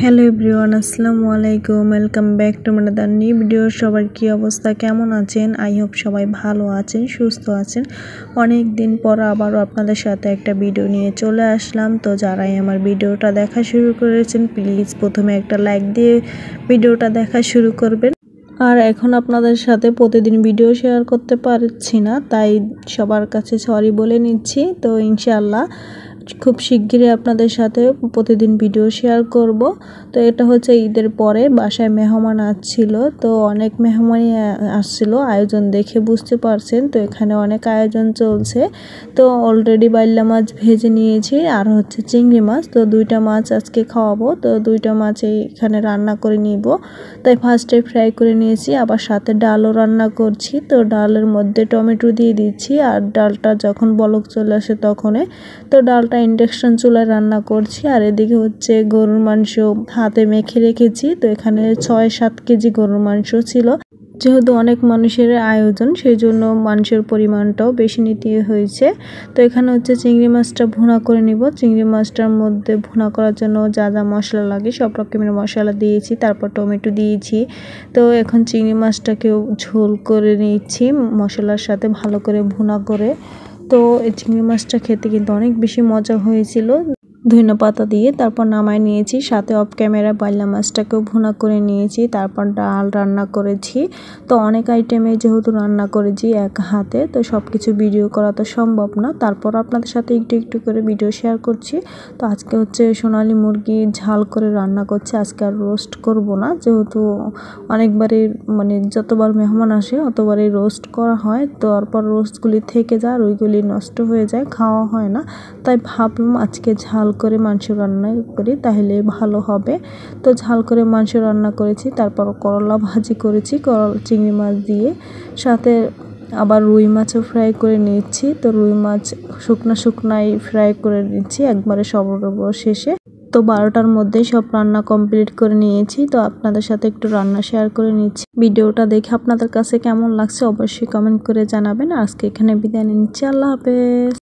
Hello everyone, আসসালামু আলাইকুম। Welcome back to my new video. সবার কি অবস্থা, কেমন আছেন? আই হোপ সবাই ভালো আছেন, সুস্থ আছেন। অনেক দিন পর আবারও আপনাদের সাথে একটা ভিডিও নিয়ে চলে আসলাম। তো যারাই আমার ভিডিওটা দেখা শুরু করেছেন, প্লিজ প্রথমে একটা লাইক দিয়ে ভিডিওটা দেখা শুরু করবেন। আর এখন আপনাদের সাথে প্রতিদিন ভিডিও শেয়ার করতে পারছি না, তাই সবার কাছে সরি বলে নিচ্ছি। তো ইনশাআল্লাহ খুব শিগগিরই আপনাদের সাথে প্রতিদিন ভিডিও শেয়ার করব। তো এটা হচ্ছে ঈদের পরে বাসায় মেহমান আসছিল, তো অনেক মেহমানই আসছিল, আয়োজন দেখে বুঝতে পারছেন। তো এখানে অনেক আয়োজন চলছে। তো অলরেডি বাইল্লা মাছ ভেজে নিয়েছি, আর হচ্ছে চিংড়ি মাছ। তো দুইটা মাছ আজকে খাওয়াবো, তো দুইটা মাছ এখানে রান্না করে নিব। তাই ফার্স্টে ফ্রাই করে নিয়েছি, আবার সাথে ডালও রান্না করছি। তো ডালের মধ্যে টমেটো দিয়ে দিচ্ছি, আর ডালটা যখন বলক চলে আসে তখনই তো ডালটা ইন্ডাকশন চুলায় রান্না করছি। আর এদিকে হচ্ছে গরুর মাংস হাতে মেখে রেখেছি। তো এখানে 6-7 কেজি গরুর মাংস ছিল, যেহেতু অনেক মানুষের আয়োজন, সেই জন্য মাংসের পরিমাণটাও বেশি নিতে হয়েছে। তো এখানে হচ্ছে চিংড়ি মাছটা ভুনা করে নিব। চিংড়ি মাছটার মধ্যে ভুনা করার জন্য যা যা মশলা লাগে সব রকমের মশলা দিয়েছি, তারপর টমেটো দিয়েছি। তো এখন চিংড়ি মাছটাকেও ঝোল করে নিচ্ছি মশলার সাথে ভালো করে ভুনা করে। তো এই চিংড়ি মাছটা খেতে কিন্তু অনেক বেশি মজা হয়েছিল ধনেপাতা দিয়ে। তারপর নামায় নিয়েছি, সাথে অফ ক্যামেরা বাইলা মাছটাকেও ভুনা করে নিয়েছি। তারপর ডাল রান্না করেছি। তো অনেক আইটেমে যেহেতু রান্না করেছি এক হাতে, তো সব কিছু ভিডিও করা তো সম্ভব না। তারপর আপনাদের সাথে একটু একটু করে ভিডিও শেয়ার করছি। তো আজকে হচ্ছে সোনালী মুরগি ঝাল করে রান্না করছি। আজকে আর রোস্ট করব না, যেহেতু অনেকবারই যতবার মেহমান আসে অতবারই রোস্ট করা হয়। তো তারপর রোস্টগুলি থেকে যায় আর ওইগুলি নষ্ট হয়ে যায়, খাওয়া হয় না। তাই ভাবলাম আজকে ঝাল করে মাংস রান্না করি, তাহলে ভালো হবে। তো ঝাল করে মাংস রান্না করেছি। তারপর করলা ভাজি করেছি চিংড়ি মাছ দিয়ে, সাথে আবার রুই মাছও ফ্রাই করে নিচ্ছি। তো রুই মাছ শুকনাই ফ্রাই করে নিচ্ছি একবারে সর্বশেষে। তো 12টার মধ্যেই সব রান্না কমপ্লিট করে নিয়েছি। তো আপনাদের সাথে একটু রান্না শেয়ার করে নিচ্ছি। ভিডিওটা দেখে আপনাদের কাছে কেমন লাগছে অবশ্যই কমেন্ট করে জানাবেন। আজকে এখানে বিদায় নিচ্ছি, আল্লাহ হাফেজ।